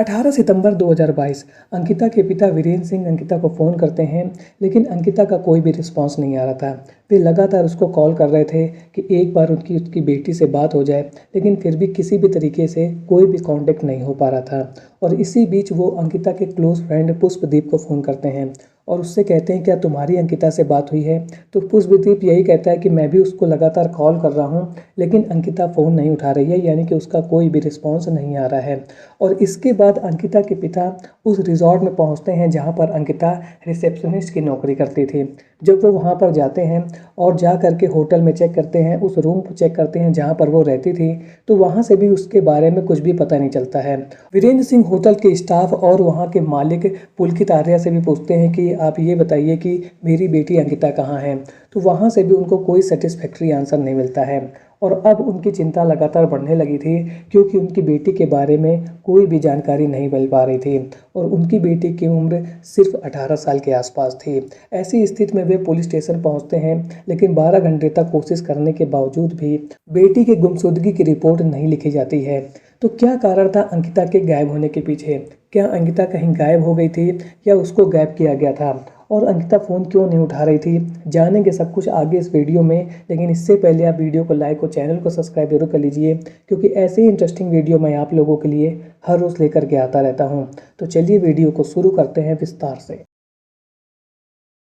18 सितंबर 2022 अंकिता के पिता वीरेंद्र सिंह अंकिता को फ़ोन करते हैं, लेकिन अंकिता का कोई भी रिस्पांस नहीं आ रहा था। वे लगातार उसको कॉल कर रहे थे कि एक बार उसकी बेटी से बात हो जाए, लेकिन फिर भी किसी भी तरीके से कोई भी कांटेक्ट नहीं हो पा रहा था। और इसी बीच वो अंकिता के क्लोज़ फ्रेंड पुष्पदीप को फ़ोन करते हैं और उससे कहते हैं, क्या तुम्हारी अंकिता से बात हुई है? तो पुष्पदीप यही कहता है कि मैं भी उसको लगातार कॉल कर रहा हूँ, लेकिन अंकिता फ़ोन नहीं उठा रही है, यानी कि उसका कोई भी रिस्पॉन्स नहीं आ रहा है। और इसके बाद अंकिता के पिता उस रिज़ॉर्ट में पहुंचते हैं जहां पर अंकिता रिसेप्शनिस्ट की नौकरी करती थी। जब वो वहां पर जाते हैं और जा कर के होटल में चेक करते हैं, उस रूम को चेक करते हैं जहां पर वो रहती थी, तो वहां से भी उसके बारे में कुछ भी पता नहीं चलता है। वीरेंद्र सिंह होटल के स्टाफ और वहां के मालिक पुलकित आर्या से भी पूछते हैं कि आप ये बताइए कि मेरी बेटी अंकिता कहाँ है? तो वहां से भी उनको कोई सेटिस्फैक्ट्री आंसर नहीं मिलता है। और अब उनकी चिंता लगातार बढ़ने लगी थी, क्योंकि उनकी बेटी के बारे में कोई भी जानकारी नहीं मिल पा रही थी और उनकी बेटी की उम्र सिर्फ 18 साल के आसपास थी। ऐसी स्थिति में वे पुलिस स्टेशन पहुंचते हैं, लेकिन 12 घंटे तक कोशिश करने के बावजूद भी बेटी की गुमशुदगी की रिपोर्ट नहीं लिखी जाती है। तो क्या कारण था अंकिता के गायब होने के पीछे? क्या अंकिता कहीं गायब हो गई थी या उसको गायब किया गया था? और अंकिता फ़ोन क्यों नहीं उठा रही थी? जानेंगे सब कुछ आगे इस वीडियो में, लेकिन इससे पहले आप वीडियो को लाइक और चैनल को सब्सक्राइब जरूर कर लीजिए, क्योंकि ऐसे ही इंटरेस्टिंग वीडियो मैं आप लोगों के लिए हर रोज़ लेकर के आता रहता हूं। तो चलिए वीडियो को शुरू करते हैं विस्तार से।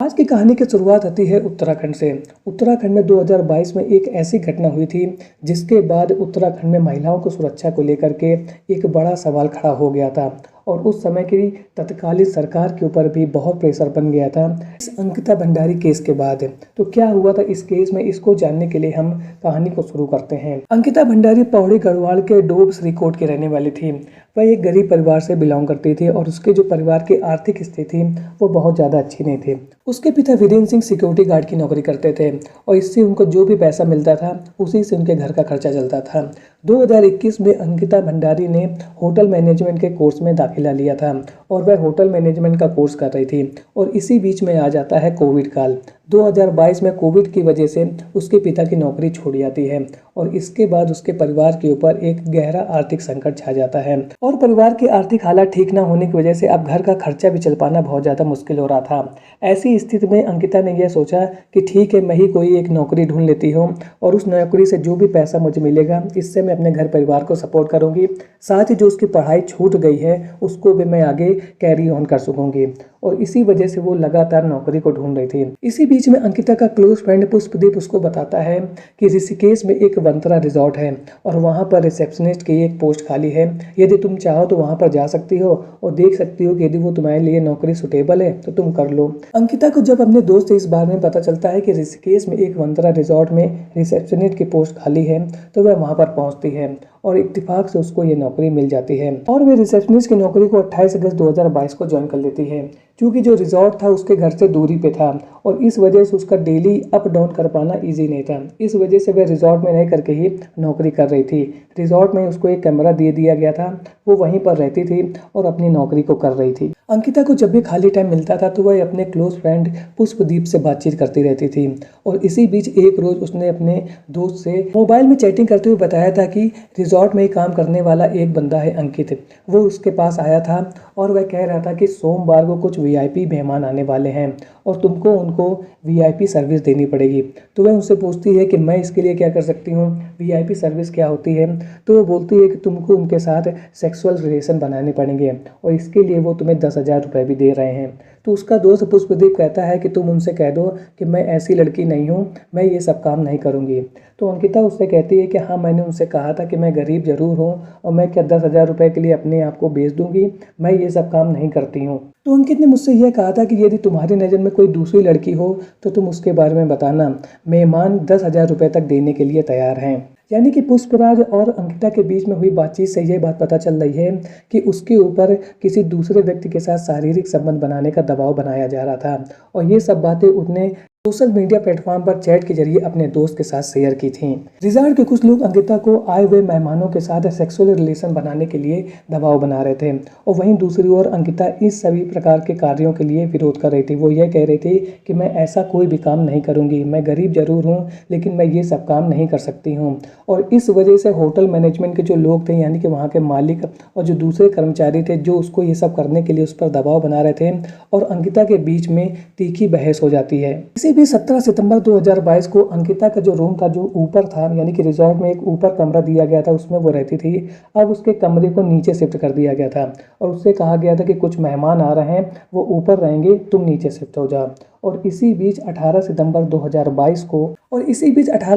आज की कहानी की शुरुआत होती है उत्तराखंड से। उत्तराखंड में 2022 में एक ऐसी घटना हुई थी जिसके बाद उत्तराखंड में महिलाओं की सुरक्षा को लेकर के एक बड़ा सवाल खड़ा हो गया था और उस समय की तत्कालीन सरकार के ऊपर भी बहुत प्रेशर बन गया था इस अंकिता भंडारी केस के बाद। तो क्या हुआ था इस केस में, इसको जानने के लिए हम कहानी को शुरू करते हैं। अंकिता भंडारी पौड़ी गढ़वाल के डोब श्रीकोट की रहने वाली थी। वह एक गरीब परिवार से बिलोंग करती थी और उसके जो परिवार की आर्थिक स्थिति वो बहुत ज़्यादा अच्छी नहीं थी। उसके पिता वीरेंद्र सिंह सिक्योरिटी गार्ड की नौकरी करते थे और इससे उनको जो भी पैसा मिलता था उसी से उनके घर का खर्चा चलता था। 2021 में अंकिता भंडारी ने होटल मैनेजमेंट के कोर्स में दाखिला लिया था और वह होटल मैनेजमेंट का कोर्स कर रही थी और इसी बीच में आ जाता है कोविड काल। 2022 में कोविड की वजह से उसके पिता की नौकरी छूट जाती है और इसके बाद उसके परिवार के ऊपर एक गहरा आर्थिक संकट छा जाता है और परिवार की आर्थिक हालत ठीक न होने की वजह से अब घर का खर्चा भी चल पाना बहुत ज़्यादा मुश्किल हो रहा था। ऐसी स्थिति में अंकिता ने यह सोचा कि ठीक है, मैं ही कोई एक नौकरी ढूंढ लेती हूँ और उस नौकरी से जो भी पैसा मुझे मिलेगा इससे मैं अपने घर परिवार को सपोर्ट करूँगी, साथ ही जो उसकी पढ़ाई छूट गई है उसको भी मैं आगे कैरी ऑन कर सकूँगी। और इसी वजह से वो लगातार नौकरी को ढूंढ रही थी। इसी बीच में अंकिता का क्लोज फ्रेंड पुष्पदीप उसको बताता है कि ऋषिकेश में एक वंतरा रिजॉर्ट है और वहाँ पर रिसेप्शनिस्ट की एक पोस्ट खाली है। यदि तुम चाहो तो वहाँ पर जा सकती हो और देख सकती हो कि यदि वो तुम्हारे लिए नौकरी सुटेबल है तो तुम कर लो। अंकिता को जब अपने दोस्त से इस बारे में पता चलता है कि ऋषिकेश में एक वंतरा रिजॉर्ट में रिसेप्शनिस्ट की पोस्ट खाली है, तो वह वहाँ पर पहुँचती है और इत्तेफाक से उसको ये नौकरी मिल जाती है और वे रिसेप्शनिस्ट की नौकरी को 28 अगस्त 2022 को ज्वाइन कर लेती है। क्योंकि जो रिजॉर्ट था उसके घर से दूरी पे था और इस वजह से उसका डेली अप डाउन कर पाना इजी नहीं था। इस वजह से वह रिजॉर्ट में रह करके ही नौकरी कर रही थी। रिजॉर्ट में उसको एक कमरा दे दिया गया था, वो वहीं पर रहती थी और अपनी नौकरी को कर रही थी। अंकिता को जब भी खाली टाइम मिलता था तो वह अपने क्लोज फ्रेंड पुष्पदीप से बातचीत करती रहती थी और इसी बीच एक रोज उसने अपने दोस्त से मोबाइल में चैटिंग करते हुए बताया था कि रिजॉर्ट में ही काम करने वाला एक बंदा है अंकित, वो उसके पास आया था और वह कह रहा था कि सोमवार को कुछ वीआईपी मेहमान आने वाले हैं और तुमको उनको वीआईपी सर्विस देनी पड़ेगी। तो वह उनसे पूछती है कि मैं इसके लिए क्या कर सकती हूँ, वीआईपी सर्विस क्या होती है? तो वो बोलती है कि तुमको उनके साथ सेक्सुअल रिलेशन बनाने पड़ेंगे और इसके लिए वो तुम्हें 10,000 रुपये भी दे रहे हैं। तो उसका दोस्त पुष्पदीप कहता है कि तुम उनसे कह दो कि मैं ऐसी लड़की नहीं हूँ, मैं ये सब काम नहीं करूँगी। तो अंकिता उससे कहती है कि हाँ, मैंने उनसे कहा था कि मैं गरीब ज़रूर हूँ और मैं क्या 10,000 रुपये के लिए अपने आप को बेच दूंगी, मैं ये सब काम नहीं करती हूँ। तो अंकित ने मुझसे यह कहा था कि यदि तुम्हारी नज़र में कोई दूसरी लड़की हो तो तुम उसके बारे में बताना, मेहमान 10,000 रुपये तक देने के लिए तैयार हैं। यानी कि पुष्पराज और अंकिता के बीच में हुई बातचीत से यह बात पता चल रही है कि उसके ऊपर किसी दूसरे व्यक्ति के साथ शारीरिक संबंध बनाने का दबाव बनाया जा रहा था और ये सब बातें उसने सोशल मीडिया प्लेटफॉर्म पर चैट के जरिए अपने दोस्त के साथ शेयर की थी। रिजॉर्ट के कुछ लोग अंकिता को आए हुए मेहमानों के साथ सेक्सुअल रिलेशन बनाने के लिए दबाव बना रहे थे और वहीं दूसरी ओर अंकिता इस सभी प्रकार के कार्यों के लिए विरोध कर रही थी। वो ये कह रही थी कि मैं ऐसा कोई भी काम नहीं करूंगी, मैं गरीब जरूर हूँ लेकिन मैं ये सब काम नहीं कर सकती हूँ। और इस वजह से होटल मैनेजमेंट के जो लोग थे यानी कि वहाँ के मालिक और जो दूसरे कर्मचारी थे जो उसको ये सब करने के लिए उस पर दबाव बना रहे थे और अंकिता के बीच में तीखी बहस हो जाती है। इसी बीच 17 सितंबर 2022 को अंकिता का जो रूम था जो ऊपर था यानी कि रिजॉर्ट में एक ऊपर कमरा दिया गया था उसमें वो रहती थी, अब उसके कमरे को नीचे शिफ्ट कर दिया गया था और उससे कहा गया था कि कुछ मेहमान आ रहे हैं वो ऊपर रहेंगे, तुम नीचे शिफ्ट हो जाओ। और इसी बीच 18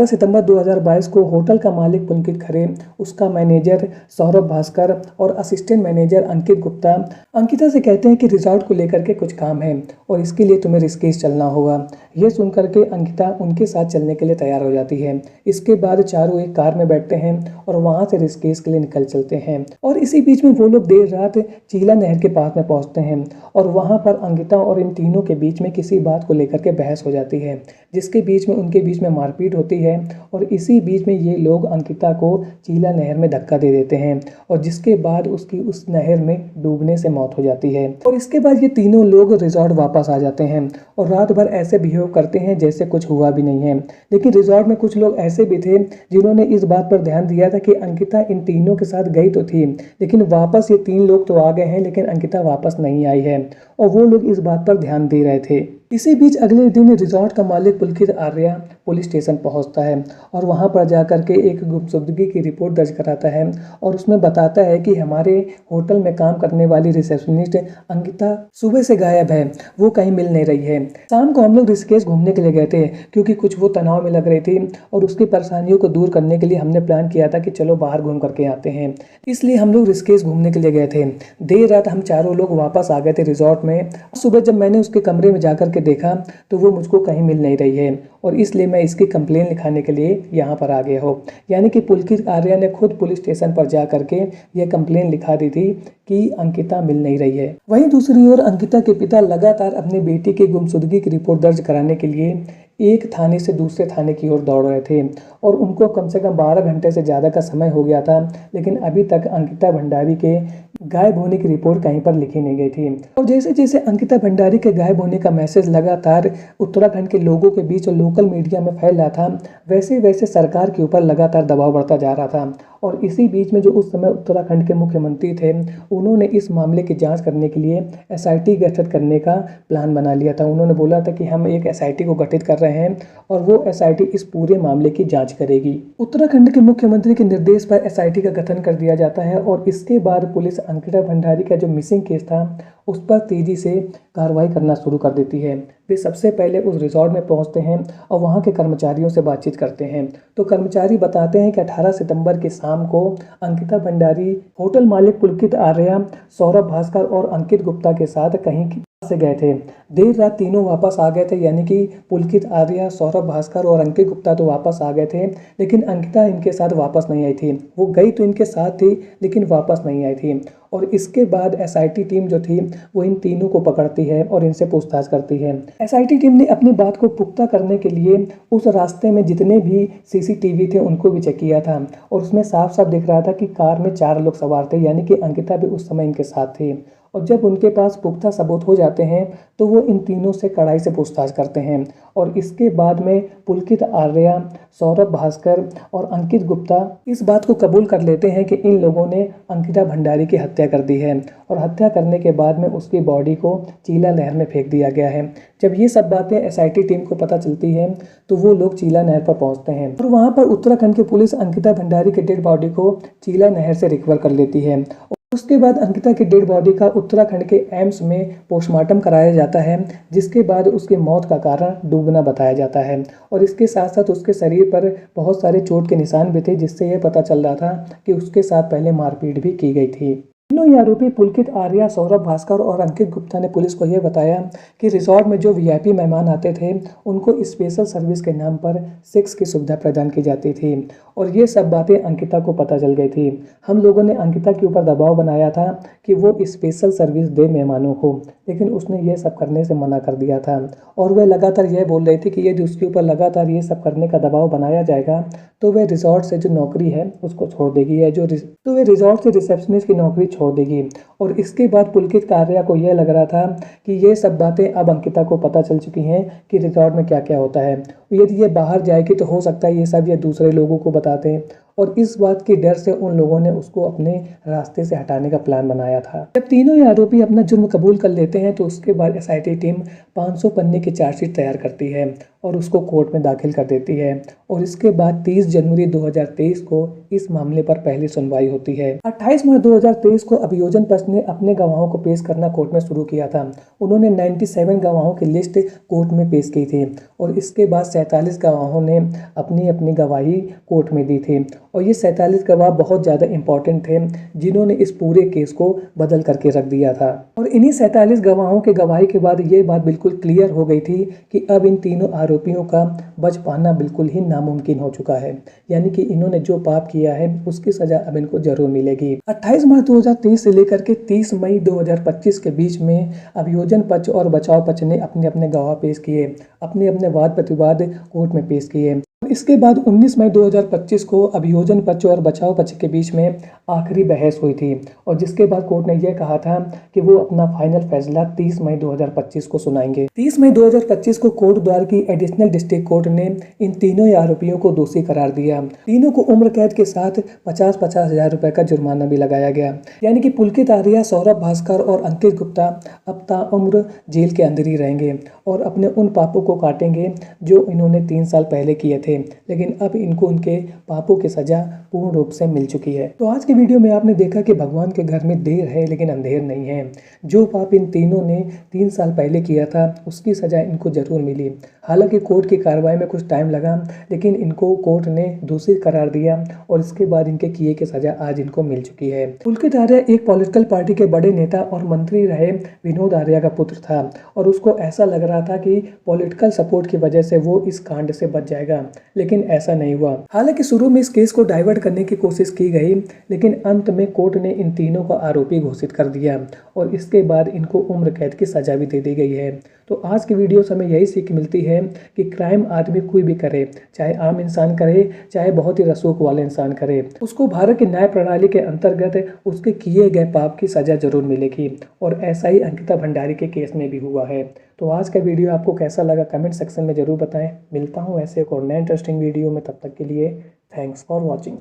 सितंबर 2022 को होटल का मालिक पुलकित खरे, उसका मैनेजर सौरभ भास्कर और असिस्टेंट मैनेजर अंकित गुप्ता अंकिता से कहते हैं कि रिजॉर्ट को लेकर के कुछ काम है और इसके लिए तुम्हें ऋषिकेश चलना होगा। ये सुनकर के अंकिता उनके साथ चलने के लिए तैयार हो जाती है। इसके बाद चारों एक कार में बैठते हैं और वहां से ऋषिकेश के लिए निकल चलते हैं। और इसी बीच में वो लोग देर रात चीला नहर के पास में पहुंचते हैं और वहां पर अंकिता और इन तीनों के बीच में किसी बात को लेकर के बहस हो जाती है, जिसके बीच में उनके बीच में मारपीट होती है और इसी बीच में ये लोग अंकिता को चीला नहर में धक्का दे देते हैं और जिसके बाद उसकी उस नहर में डूबने से मौत हो जाती है। और इसके बाद ये तीनों लोग रिजॉर्ट वापस आ जाते हैं और रात भर ऐसे बिहेव करते हैं जैसे कुछ हुआ भी नहीं है। लेकिन रिजॉर्ट में कुछ लोग ऐसे भी थे जिन्होंने इस बात पर ध्यान दिया था कि अंकिता इन तीनों के साथ गई तो थी लेकिन वापस ये तीन लोग तो आ गए हैं लेकिन अंकिता वापस नहीं आई है और वो लोग इस बात पर ध्यान दे रहे थे। इसी बीच अगले दिन रिजॉर्ट का मालिक पुलकित आर्या पुलिस स्टेशन पहुंचता है और वहां पर जाकर के एक गुमशुदगी की रिपोर्ट दर्ज कराता है और उसमें बताता है कि हमारे होटल में काम करने वाली रिसेप्शनिस्ट अंकिता सुबह से गायब है, वो कहीं मिल नहीं रही है। शाम को हम लोग ऋषिकेश घूमने के लिए गए थे क्योंकि कुछ वो तनाव में लग रही थी और उसकी परेशानियों को दूर करने के लिए हमने प्लान किया था कि चलो बाहर घूम करके आते हैं, इसलिए हम लोग ऋषिकेश घूमने के लिए गए थे। देर रात हम चारों लोग वापस आ गए थे रिजॉर्ट में। सुबह जब मैंने उसके कमरे में जाकर के देखा तो वो मुझको कहीं मिल नहीं रही है और इसलिए मैं इसकी कंप्लेन लिखाने के लिए यहाँ पर आ गया हो। यानी कि पुलकित आर्या ने खुद पुलिस स्टेशन पर जा करके यह कंप्लेन लिखा दी थी कि अंकिता मिल नहीं रही है। वहीं दूसरी ओर अंकिता के पिता लगातार अपनी बेटी की गुमशुदगी की रिपोर्ट दर्ज कराने के लिए एक थाने से दूसरे थाने की ओर दौड़ रहे थे और उनको कम से कम 12 घंटे से ज़्यादा का समय हो गया था लेकिन अभी तक अंकिता भंडारी के गायब होने की रिपोर्ट कहीं पर लिखी नहीं गई थी। और जैसे जैसे अंकिता भंडारी के गायब होने का मैसेज लगातार उत्तराखंड के लोगों के बीच और लोकल मीडिया में फैल रहा था वैसे वैसे सरकार के ऊपर लगातार दबाव बढ़ता जा रहा था। और इसी बीच में जो उस समय उत्तराखंड के मुख्यमंत्री थे उन्होंने इस मामले की जांच करने के लिए एसआईटी गठित करने का प्लान बना लिया था। उन्होंने बोला था कि हम एक एसआईटी को गठित कर रहे हैं और वो एसआईटी इस पूरे मामले की जांच करेगी। उत्तराखंड के मुख्यमंत्री के निर्देश पर एसआईटी का गठन कर दिया जाता है और इसके बाद पुलिस अंकिता भंडारी का जो मिसिंग केस था उस पर तेजी से कार्रवाई करना शुरू कर देती है। वे सबसे पहले उस रिजॉर्ट में पहुंचते हैं और वहां के कर्मचारियों से बातचीत करते हैं तो कर्मचारी बताते हैं कि 18 सितंबर की शाम को अंकिता भंडारी होटल मालिक पुलकित आर्या, सौरभ भास्कर और अंकित गुप्ता के साथ कहीं से गए थे। देर रात तीनों वापस आ गए थे यानी कि पुलकित आर्या, सौरभ भास्कर और अंकित गुप्ता तो वापस आ गए थे लेकिन अंकिता इनके साथ वापस नहीं आई थी। वो गई तो इनके साथ थी लेकिन वापस नहीं आई थी। और इसके बाद एसआईटी टीम जो थी वो इन तीनों को पकड़ती है और इनसे पूछताछ करती है। एसआईटी टीम ने अपनी बात को पुख्ता करने के लिए उस रास्ते में जितने भी सीसीटीवी थे उनको भी चेक किया था और उसमें साफ साफ दिख रहा था कि कार में 4 लोग सवार थे यानी कि अंकिता भी उस समय इनके साथ थी। और जब उनके पास पुख्ता सबूत हो जाते हैं तो वो इन तीनों से कड़ाई से पूछताछ करते हैं और इसके बाद में पुलकित आर्या, सौरभ भास्कर और अंकित गुप्ता इस बात को कबूल कर लेते हैं कि इन लोगों ने अंकिता भंडारी की हत्या कर दी है और हत्या करने के बाद में उसकी बॉडी को चीला नहर में फेंक दिया गया है। जब ये सब बातें एसआईटी टीम को पता चलती है तो वो लोग चीला नहर पर पहुंचते हैं और वहां पर उत्तराखंड की पुलिस अंकिता भंडारी के डेड बॉडी को चीला नहर से रिकवर कर लेती है। उसके बाद अंकिता की डेड बॉडी का उत्तराखंड के एम्स में पोस्टमार्टम कराया जाता है जिसके बाद उसकी मौत का कारण डूबना बताया जाता है और इसके साथ साथ उसके शरीर पर बहुत सारे चोट के निशान भी थे जिससे यह पता चल रहा था कि उसके साथ पहले मारपीट भी की गई थी। तीनों ही आरोपी पुलकित आर्या, सौरभ भास्कर और अंकित गुप्ता ने पुलिस को यह बताया कि रिसॉर्ट में जो वीआईपी मेहमान आते थे उनको स्पेशल सर्विस के नाम पर सेक्स की सुविधा प्रदान की जाती थी और ये सब बातें अंकिता को पता चल गई थी। हम लोगों ने अंकिता के ऊपर दबाव बनाया था कि वो स्पेशल सर्विस दे मेहमानों को, लेकिन उसने ये सब करने से मना कर दिया था और वह लगातार यह बोल रही थी कि यदि उसके ऊपर लगातार ये सब करने का दबाव बनाया जाएगा तो वह रिसॉर्ट से जो नौकरी है उसको छोड़ देगी, या तो वह रिसॉर्ट से रिसेप्शनिस्ट की नौकरी छोड़ देगी। और इसके बाद पुलकित आर्या को यह लग रहा था कि ये सब बातें अब अंकिता को पता चल चुकी हैं कि रिसॉर्ट में क्या क्या होता है। यदि ये बाहर जाएगी तो हो सकता है ये सब ये दूसरे लोगों को बताते हैं और इस बात की डर से उन लोगों ने उसको अपने रास्ते से हटाने का प्लान बनाया था। जब तीनों ही आरोपी अपना जुर्म कबूल कर लेते हैं तो उसके बाद एसआईटी टीम 500 पन्ने की चार्जशीट तैयार करती है और उसको कोर्ट में दाखिल कर देती है और इसके बाद 30 जनवरी 2023 को इस मामले पर पहली सुनवाई होती है। 28 मार्च 2023 को अभियोजन पक्ष ने अपने गवाहों को पेश करना कोर्ट में शुरू किया था। उन्होंने 97 गवाहों की लिस्ट कोर्ट में पेश की थी और इसके बाद 47 गवाहों ने अपनी अपनी गवाही कोर्ट में दी थी और ये 47 गवाह बहुत ज़्यादा इंपॉर्टेंट थे जिन्होंने इस पूरे केस को बदल करके रख दिया था। और इन्हीं 47 गवाहों के गवाही के बाद ये बात बिल्कुल क्लियर हो गई थी कि अब इन तीनों आरोपियों का बच पाना बिल्कुल ही नामुमकिन हो चुका है, यानी कि इन्होंने जो पाप किया है उसकी सजा अब इनको जरूर मिलेगी। 28 मार्च 2023 से लेकर के 30 मई 2025 के बीच में अभियोजन पक्ष और बचाव पक्ष ने अपने अपने गवाह पेश किए, अपने अपने वाद प्रतिवाद कोर्ट में पेश किए। इसके बाद 19 मई 2025 को अभियोजन पक्ष और बचाव पक्ष के बीच में आखिरी बहस हुई थी और जिसके बाद कोर्ट ने यह कहा था कि वो अपना फाइनल फैसला 30 मई 2025 को सुनाएंगे। 30 मई 2025 को कोर्ट द्वार की एडिशनल डिस्ट्रिक्ट कोर्ट ने इन तीनों ही आरोपियों को दोषी करार दिया। तीनों को उम्र कैद के साथ 50-50 हजार रुपए का जुर्माना भी लगाया गया, यानी कि पुलकित आर्या, सौरभ भास्कर और अंकित गुप्ता अब ताउम्र जेल के अंदर ही रहेंगे और अपने उन पापों को काटेंगे जो इन्होंने 3 साल पहले किए थे, लेकिन अब इनको उनके पापों की सजा पूर्ण रूप से मिल चुकी है। तो आज की वीडियो में आपने देखा कि भगवान के घर में देर है लेकिन अंधेर नहीं है। जो पाप इन तीनों ने 3 साल पहले किया था उसकी सजा इनको जरूर मिली। हालांकि कोर्ट की कार्रवाई में कुछ टाइम लगा, लेकिन इनको कोर्ट ने दोषी करार दिया और इसके बाद इनके किए की सजा आज इनको मिल चुकी है। पुलकित आर्या एक पॉलिटिकल पार्टी के बड़े नेता और मंत्री रहे विनोद आर्या का पुत्र था और उसको ऐसा लग रहा था कि पॉलिटिकल सपोर्ट की वजह से वो इस कांड से बच जाएगा, लेकिन ऐसा नहीं हुआ। हालांकि शुरू में इस केस को डाइवर्ट करने की कोशिश की गई, लेकिन अंत में कोर्ट ने इन तीनों को आरोपी घोषित कर दिया और इसके बाद इनको उम्र कैद की सजा भी दे दी गई है। तो आज की वीडियो से हमें यही सीख मिलती है कि क्राइम आदमी कोई भी करे, चाहे आम इंसान करे चाहे बहुत ही रसूख वाले इंसान करे, उसको भारत की न्याय प्रणाली के अंतर्गत उसके किए गए पाप की सजा जरूर मिलेगी और ऐसा ही अंकिता भंडारी के केस में भी हुआ है। तो आज का वीडियो आपको कैसा लगा कमेंट सेक्शन में जरूर बताएं। मिलता हूं ऐसे एक और नए इंटरेस्टिंग वीडियो में, तब तक के लिए थैंक्स फॉर वॉचिंग।